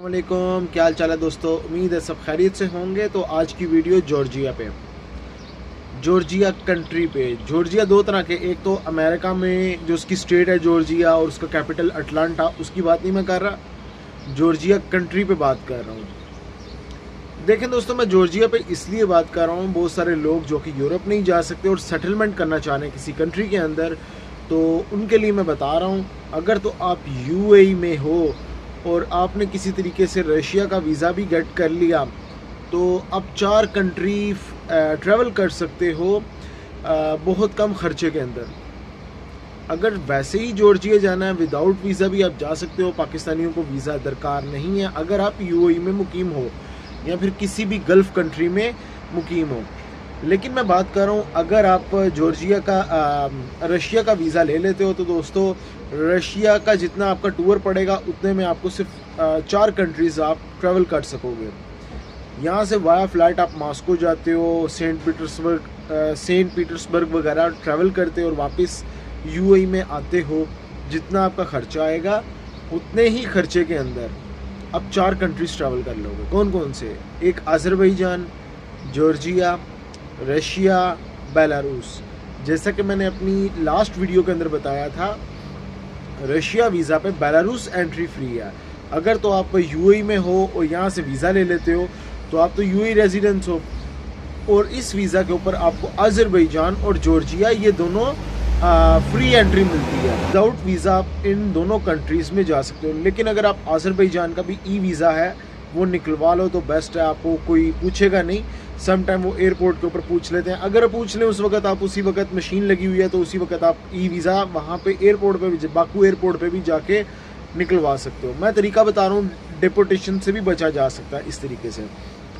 वालेकुम, क्या हाल चाल है दोस्तों। उम्मीद है सब खैरियत से होंगे। तो आज की वीडियो जॉर्जिया पे, जॉर्जिया कंट्री पे। जॉर्जिया दो तरह के, एक तो अमेरिका में जो उसकी स्टेट है जॉर्जिया और उसका कैपिटल अटलांटा, उसकी बात नहीं मैं कर रहा, जॉर्जिया कंट्री पे बात कर रहा हूँ। देखें दोस्तों, मैं जॉर्जिया पे इसलिए बात कर रहा हूँ, बहुत सारे लोग जो कि यूरोप नहीं जा सकते और सेटलमेंट करना चाह रहे हैं किसी कंट्री के अंदर, तो उनके लिए मैं बता रहा हूँ। अगर तो आप यूएई में हो और आपने किसी तरीके से रशिया का वीज़ा भी गेट कर लिया, तो आप 4 कंट्री ट्रैवल कर सकते हो बहुत कम खर्चे के अंदर। अगर वैसे ही जॉर्जिया जाना है विदाउट वीज़ा भी आप जा सकते हो, पाकिस्तानियों को वीज़ा दरकार नहीं है अगर आप यूएई में मुकीम हो या फिर किसी भी गल्फ़ कंट्री में मुकीम हो। लेकिन मैं बात कर रहा हूँ, अगर आप जॉर्जिया का रशिया का वीज़ा ले लेते हो तो दोस्तों, रशिया का जितना आपका टूर पड़ेगा उतने में आपको सिर्फ 4 कंट्रीज़ आप ट्रैवल कर सकोगे। यहाँ से वाया फ़्लाइट आप मॉस्को जाते हो, सेंट पीटर्सबर्ग वगैरह ट्रैवल करते हो और वापस यूएई में आते हो। जितना आपका ख़र्चा आएगा उतने ही खर्चे के अंदर आप 4 कंट्रीज़ ट्रैवल कर लोगे। कौन कौन से? एक अज़रबैजान, जॉर्जिया, रशिया, बेलारूस। जैसा कि मैंने अपनी लास्ट वीडियो के अंदर बताया था, रशिया वीज़ा पे बेलारूस एंट्री फ्री है। अगर तो आप यूएई में हो और यहाँ से वीज़ा ले लेते हो तो आप तो यूएई रेजिडेंट्स हो, और इस वीज़ा के ऊपर आपको अज़रबैजान और जॉर्जिया ये दोनों फ्री एंट्री मिलती है। विदाउट वीज़ा आप इन दोनों कंट्रीज़ में जा सकते हो। लेकिन अगर आप अज़रबैजान का भी ई वीज़ा है वो निकलवा लो तो बेस्ट है, आपको कोई पूछेगा नहीं। सम टाइम वो एयरपोर्ट के ऊपर पूछ लेते हैं, अगर पूछ लें उस वक्त आप उसी वक्त मशीन लगी हुई है तो उसी वक्त आप ई वीज़ा वहाँ पे एयरपोर्ट पे भी, बाकू एयरपोर्ट पे भी जाके निकलवा सकते हो। मैं तरीका बता रहा हूँ, डिपोर्टेशन से भी बचा जा सकता है इस तरीके से।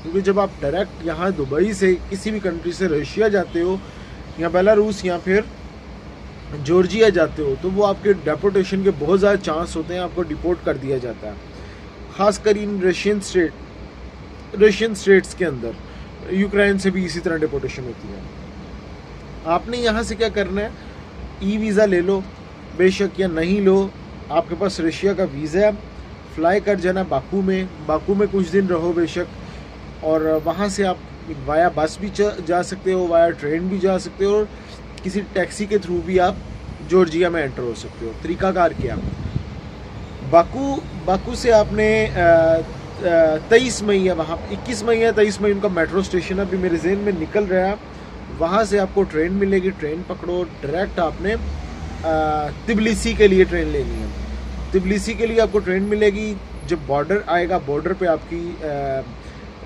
क्योंकि जब आप डायरेक्ट यहाँ दुबई से किसी भी कंट्री से रशिया जाते हो या बेलारूस या फिर जॉर्जिया जाते हो तो वो आपके डिपोर्टेशन के बहुत ज़्यादा चांस होते हैं, आपको डिपोर्ट कर दिया जाता है। ख़ासकर इन रशियन स्टेट्स के अंदर, यूक्रेन से भी इसी तरह डिपोर्टेशन होती है। आपने यहाँ से क्या करना है, ई वीज़ा ले लो बेशक या नहीं लो, आपके पास रशिया का वीज़ा है, फ्लाई कर जाना बाकू में कुछ दिन रहो बेशक, और वहाँ से आप वाया बस भी जा सकते हो, वाया ट्रेन भी जा सकते हो, और किसी टैक्सी के थ्रू भी आप जॉर्जिया में एंटर हो सकते हो। तरीकाकार क्या? बाकू से आपने 23 मई है, वहाँ 21 मई है, 23 मई उनका मेट्रो स्टेशन अभी मेरे जहन में निकल रहा है। वहाँ से आपको ट्रेन मिलेगी, ट्रेन पकड़ो, डायरेक्ट आपने तिबलिसी के लिए ट्रेन लेनी है। तिबलिसी के लिए आपको ट्रेन मिलेगी। जब बॉर्डर आएगा, बॉर्डर पे आपकी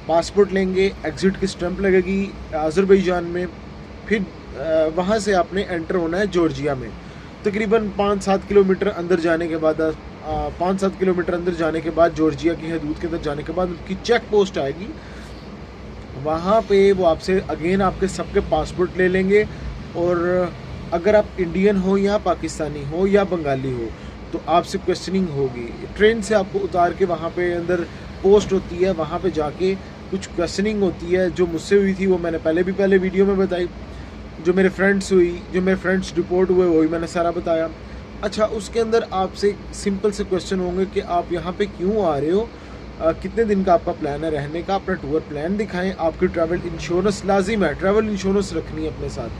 पासपोर्ट लेंगे, एग्ज़िट की स्टैंप लगेगी अज़रबैजान में, फिर वहाँ से आपने एंटर होना है जॉर्जिया में। तकरीबन 5-7 किलोमीटर अंदर जाने के बाद 5-7 किलोमीटर अंदर जाने के बाद, जॉर्जिया की हदूद के अंदर जाने के बाद उनकी चेक पोस्ट आएगी। वहाँ पे वो आपसे अगेन आपके सबके पासपोर्ट ले लेंगे, और अगर आप इंडियन हो या पाकिस्तानी हो या बंगाली हो तो आपसे क्वेश्चनिंग होगी। ट्रेन से आपको उतार के वहाँ पे अंदर पोस्ट होती है, वहाँ पे जाके कुछ क्वेश्चनिंग होती है। जो मुझसे हुई थी वो मैंने पहले वीडियो में बताई, जो मेरे फ्रेंड्स रिपोर्ट हुए वही मैंने सारा बताया। अच्छा, उसके अंदर आपसे सिंपल से क्वेश्चन होंगे कि आप यहाँ पे क्यों आ रहे हो, कितने दिन का आपका प्लान है रहने का, अपना टूर प्लान दिखाएं, आपकी ट्रैवल इंश्योरेंस लाजिम है, ट्रैवल इंश्योरेंस रखनी है अपने साथ।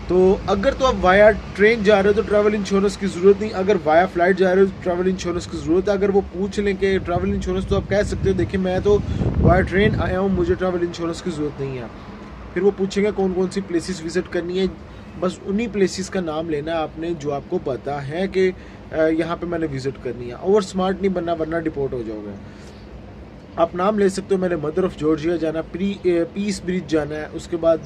तो अगर तो आप वाया ट्रेन जा रहे हो तो ट्रैवल इंश्योरेंस की ज़रूरत नहीं, अगर वाया फ्लाइट जा रहे हो तो ट्रैवल इंश्योरेंस की ज़रूरत है। अगर वो पूछ लें कि ट्रैवल इंश्योरेंस, तो आप कह सकते हो देखिए मैं तो वाया ट्रेन आया हूँ, मुझे ट्रैवल इंश्योरेंस की ज़रूरत नहीं है। फिर वो पूछेंगे कौन कौन सी प्लेसेस विज़िट करनी है, बस उन्हीं प्लेसेस का नाम लेना है आपने जो आपको पता है कि यहाँ पे मैंने विज़िट करनी है। ओवर स्मार्ट नहीं बनना वरना डिपोर्ट हो जाओगे। आप नाम ले सकते हो, मैंने मदर ऑफ़ जॉर्जिया जाना, पीस ब्रिज जाना है, उसके बाद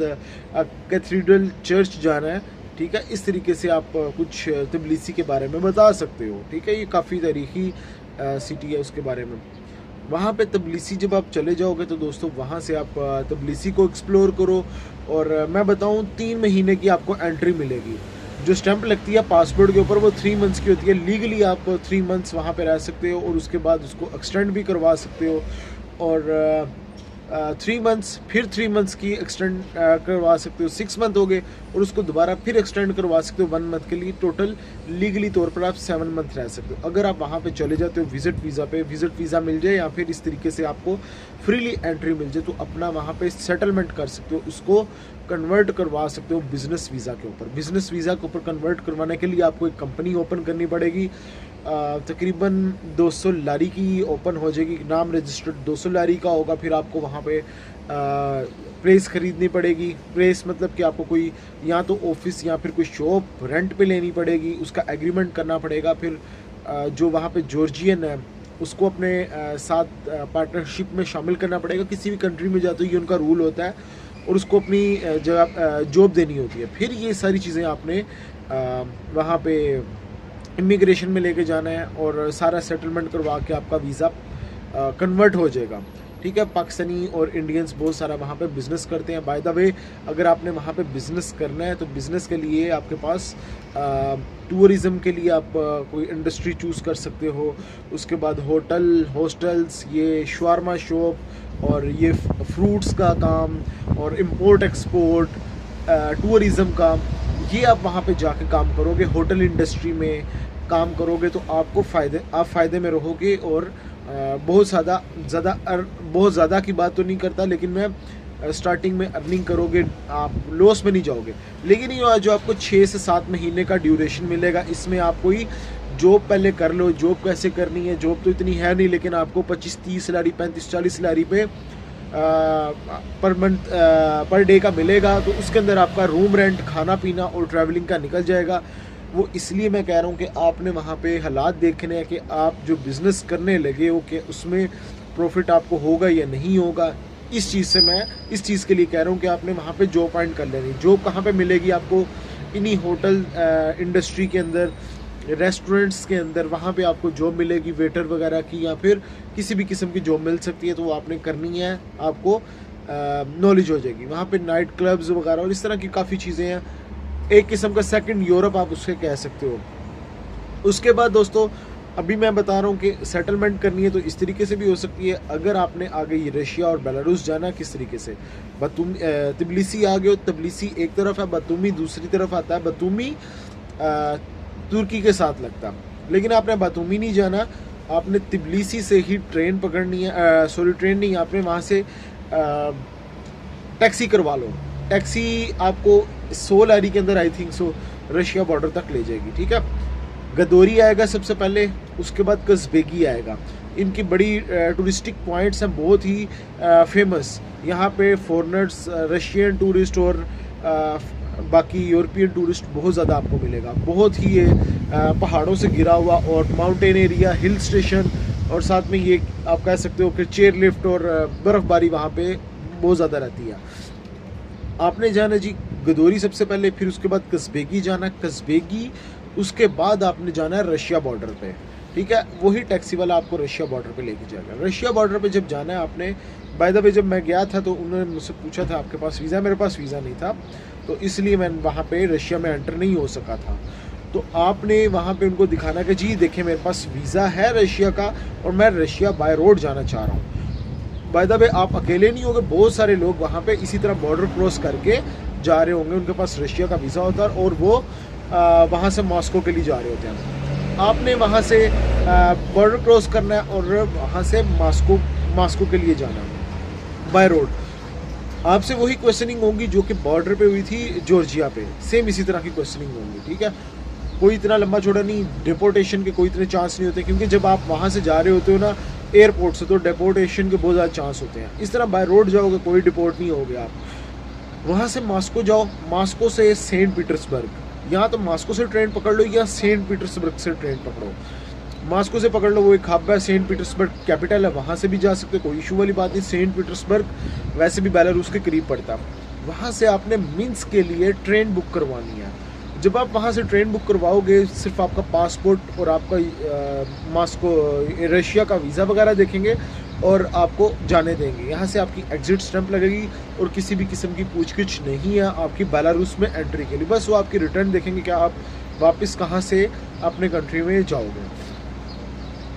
कैथेड्रल चर्च जाना है। ठीक है, इस तरीके से आप कुछ तिबलिसी के बारे में बता सकते हो। ठीक है, ये काफ़ी तारीखी सिटी है, उसके बारे में। वहाँ पे तबलीसी जब आप चले जाओगे तो दोस्तों वहाँ से आप तबलीसी को एक्सप्लोर करो, और मैं बताऊँ 3 महीने की आपको एंट्री मिलेगी। जो स्टैंप लगती है पासपोर्ट के ऊपर वो 3 मंथ्स की होती है। लीगली आप 3 मंथ्स वहाँ पे रह सकते हो और उसके बाद उसको एक्सटेंड भी करवा सकते हो। और 3 मंथ्स, फिर 3 मंथ्स की एक्सटेंड करवा सकते हो, 6 मंथ हो गए और उसको दोबारा फिर एक्सटेंड करवा सकते हो 1 मंथ के लिए। टोटल लीगली तौर पर आप 7 मंथ रह सकते हो। अगर आप वहाँ पे चले जाते हो विजिट वीज़ा पे, विजिट वीज़ा मिल जाए या फिर इस तरीके से आपको फ्रीली एंट्री मिल जाए तो अपना वहाँ पे सेटलमेंट कर सकते हो, उसको कन्वर्ट करवा सकते हो बिज़नेस वीज़ा के ऊपर। बिज़नेस वीज़ा के ऊपर कन्वर्ट करवाने के लिए आपको एक कंपनी ओपन करनी पड़ेगी, तकरीबन 200 लारी की ओपन हो जाएगी, नाम रजिस्टर्ड 200 लारी का होगा। फिर आपको वहाँ पे प्रेस ख़रीदनी पड़ेगी। प्रेस मतलब कि आपको कोई या तो ऑफिस या फिर कोई शॉप रेंट पे लेनी पड़ेगी, उसका एग्रीमेंट करना पड़ेगा। फिर जो वहाँ पे जॉर्जियन है उसको अपने साथ पार्टनरशिप में शामिल करना पड़ेगा। किसी भी कंट्री में जाते हो ये उनका रूल होता है और उसको अपनी जगह जॉब देनी होती है। फिर ये सारी चीज़ें आपने वहाँ पे इमिग्रेशन में लेके जाना है और सारा सेटलमेंट करवा के आपका वीज़ा कन्वर्ट हो जाएगा। ठीक है, पाकिस्तानी और इंडियंस बहुत सारा वहाँ पे बिज़नेस करते हैं। बाय द वे, अगर आपने वहाँ पे बिज़नेस करना है तो बिज़नेस के लिए आपके पास टूरिज़म के लिए आप कोई इंडस्ट्री चूज़ कर सकते हो। उसके बाद होटल, हॉस्टल्स, ये शवारमा शॉप और ये फ्रूट्स का काम और इम्पोर्ट एक्सपोर्ट, टूरिज़म का, ये आप वहाँ पे जाके काम करोगे। होटल इंडस्ट्री में काम करोगे तो आपको फ़ायदे में रहोगे और बहुत ज़्यादा की बात तो नहीं करता, लेकिन मैं स्टार्टिंग में अर्निंग करोगे, आप लॉस में नहीं जाओगे। लेकिन ये जो आपको 6 से 7 महीने का ड्यूरेशन मिलेगा, इसमें आप कोई जॉब पहले कर लो। जॉब कैसे करनी है, जॉब तो इतनी है नहीं, लेकिन आपको 25-30 लारी, 35-40 लारी पे पर मंथ पर डे का मिलेगा। तो उसके अंदर आपका रूम रेंट, खाना पीना और ट्रैवलिंग का निकल जाएगा। वो इसलिए मैं कह रहा हूँ कि आपने वहाँ पे हालात देखने हैं कि आप जो बिज़नेस करने लगे हो कि उसमें प्रॉफिट आपको होगा या नहीं होगा। इस चीज़ के लिए कह रहा हूँ कि आपने वहाँ पे जॉब फाइंड कर लेनी। जॉब कहाँ पे मिलेगी आपको? इन्हीं होटल इंडस्ट्री के अंदर, रेस्टोरेंट्स के अंदर, वहाँ पे आपको जॉब मिलेगी वेटर वगैरह की, या फिर किसी भी किस्म की जॉब मिल सकती है। तो वो आपने करनी है, आपको नॉलेज हो जाएगी। वहाँ पे नाइट क्लब्स वगैरह और इस तरह की काफ़ी चीज़ें हैं। एक किस्म का सेकंड यूरोप आप उसके कह सकते हो। उसके बाद दोस्तों, अभी मैं बता रहा हूँ कि सेटलमेंट करनी है तो इस तरीके से भी हो सकती है। अगर आपने आगे ये रशिया और बेलारूस जाना, किस तरीके से तबिलिसी आ गए हो, तबिलिसी एक तरफ है, बातूमी दूसरी तरफ आता है। बातूमी तुर्की के साथ लगता है, लेकिन आपने बातूमी नहीं जाना, आपने तबिलिसी से ही ट्रेन पकड़नी है। ट्रेन नहीं, आपने वहाँ से टैक्सी करवा लो। टैक्सी आपको 100 लारी के अंदर I think so Russia border तक ले जाएगी। ठीक है, गदोरी आएगा सबसे पहले, उसके बाद कज़बेगी आएगा। इनकी बड़ी टूरिस्टिक पॉइंट्स हैं, बहुत ही फेमस। यहाँ पे फॉरेनर्स, रशियन टूरिस्ट और बाकी यूरोपियन टूरिस्ट बहुत ज़्यादा आपको मिलेगा। बहुत ही ये पहाड़ों से घिरा हुआ और माउंटेन एरिया, हिल स्टेशन, और साथ में ये आप कह सकते हो कि चेयर लिफ्ट और बर्फ़बारी वहाँ पे बहुत ज़्यादा रहती है। आपने जाना जी गदोरी सबसे पहले, फिर उसके बाद कज़बेगी जाना। कज़बेगी उसके बाद आपने जाना है रशिया बॉर्डर पे। ठीक है, वही टैक्सी वाला आपको रशिया बॉर्डर पे लेके जाएगा। रशिया बॉर्डर पे जब जाना है आपने, बाय द वे जब मैं गया था तो उन्होंने मुझसे पूछा था आपके पास वीज़ा, मेरे पास वीज़ा नहीं था, तो इसलिए मैं वहाँ पे रशिया में एंटर नहीं हो सका था। तो आपने वहाँ पे उनको दिखाना कि जी देखिए मेरे पास वीज़ा है रशिया का और मैं रशिया बाय रोड जाना चाह रहा हूँ। बाय द वे आप अकेले नहीं होंगे, बहुत सारे लोग वहाँ पे इसी तरह बॉर्डर क्रॉस करके जा रहे होंगे, उनके पास रशिया का वीज़ा होता है और वो वहाँ से मॉस्को के लिए जा रहे होते हैं। आपने वहाँ से बॉर्डर क्रॉस करना है और वहाँ से मॉस्को के लिए जाना है बाय रोड। आपसे वही क्वेश्चनिंग होगी जो कि बॉर्डर पे हुई थी जॉर्जिया पे, सेम इसी तरह की क्वेश्चनिंग होंगी। ठीक है, कोई इतना लंबा चौड़ा नहीं, डिपोर्टेशन के कोई इतने चांस नहीं होते, क्योंकि जब आप वहाँ से जा रहे होते हो ना एयरपोर्ट से, तो डिपोर्टेशन के बहुत ज़्यादा चांस होते हैं। इस तरह बाय रोड जाओगे कोई डिपोर्ट नहीं होगे आप। वहाँ से मॉस्को जाओ, मॉस्को से सेंट पीटर्सबर्ग, यहाँ तो मॉस्को से ट्रेन पकड़ लो या सेंट पीटर्सबर्ग से ट्रेन पकड़ो। मॉस्को से पकड़ लो, वो एक हब है, सेंट पीटर्सबर्ग कैपिटल है, वहाँ से भी जा सकते, कोई इशू वाली बात नहीं। सेंट पीटर्सबर्ग वैसे भी बेलारूस के करीब पड़ता है। वहाँ से आपने मिन्स्क के लिए ट्रेन बुक करवानी है। जब आप वहाँ से ट्रेन बुक करवाओगे, सिर्फ आपका पासपोर्ट और आपका मॉस्को रशिया का वीज़ा वगैरह देखेंगे और आपको जाने देंगे। यहाँ से आपकी एग्जिट स्टैंप लगेगी और किसी भी किस्म की पूछगिछ नहीं है आपकी बेलारूस में एंट्री के लिए। बस वो आपकी रिटर्न देखेंगे कि आप वापस कहाँ से अपने कंट्री में जाओगे।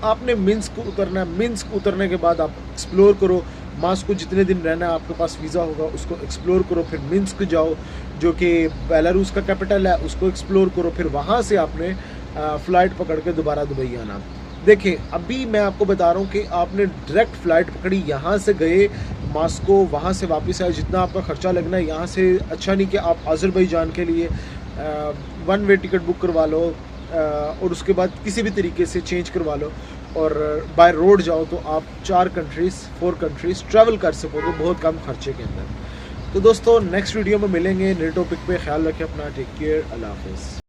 आपने मिन्स्क उतरना है। मिन्स्क उतरने के बाद आप एक्सप्लोर करो। मास्को जितने दिन रहना है आपके पास वीज़ा होगा उसको एक्सप्लोर करो, फिर मिन्स्क जाओ जो कि बेलारूस का कैपिटल है, उसको एक्सप्लोर करो, फिर वहाँ से आपने फ़्लाइट पकड़ के दोबारा दुबई आना। देखिए अभी मैं आपको बता रहा हूँ कि आपने डायरेक्ट फ़्लाइट पकड़ी, यहाँ से गए मास्को, वहाँ से वापस आए, जितना आपका ख़र्चा लगना है यहाँ से अच्छा नहीं कि आप अज़रबैजान के लिए वन वे टिकट बुक करवा लो और उसके बाद किसी भी तरीके से चेंज करवा लो और बाय रोड जाओ तो आप 4 कंट्रीज़ ट्रैवल कर सकोगे बहुत कम खर्चे के अंदर। तो दोस्तों नेक्स्ट वीडियो में मिलेंगे नए टॉपिक पे। ख्याल रखें अपना, टेक केयर, अल्लाह हाफ़िज़।